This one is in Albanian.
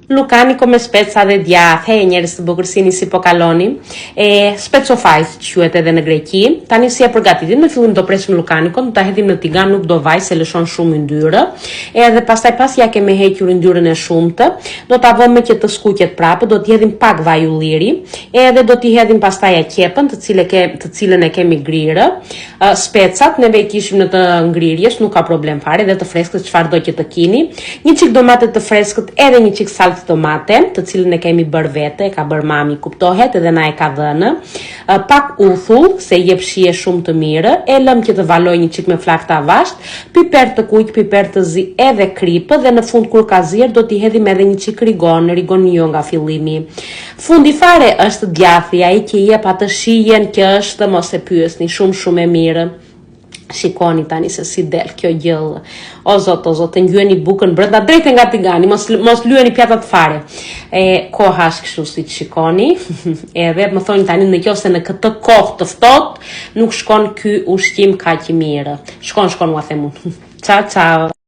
Lukanico me speca dhe djath, njerëz të bukur si po kaloni. Specofajs quhet edhe në Greqi. Tani si e përgatitim, në fillim do presim lukanikon, ta hedhim në tigan, nuk do vaj se lëshon shumë yndyrë. Edhe pastaj pas ja kemi hequr yndyrën e shumtë, do ta vëmë me që të skuqet prapë, do t'i hedhim pak vaj ulliri, edhe do t'i hedhim pastaj aqepën, të cilën e kemi grirë. Specat neve i kishim në të ngrirjes, nuk ka problem fare, dhe të freskët çfarë do që të kini. Një çik domate të freskët, edhe një çik salcë tomate, të cilën e kemi bërë vete, e ka bërë mami, kuptohet, edhe na e ka dhënë. Pak uthull, se jep shije shumë të mirë, e lëm që të valoj një çik me flak të avasht, piper të kuq, piper të zi, edhe kripë, dhe në fund kur ka zier do t'i hedhim edhe një çik rigon jo nga fillimi. Fundi fare është djathi, ai që jep atë shijen që është, mos e pyesni, shumë e mirë. Shikoni tani se si del kjo gjëllë. O zot, të ngjyeni bukën brenda drejt nga tigani, mos lyeni pjatat fare. Koha është kështu si të shikoni. Edhe më thoni tani nëse në këtë kohë të ftohtë nuk shkon ky ushqim kaq i mirë. Shkon, u a them unë. Ciao.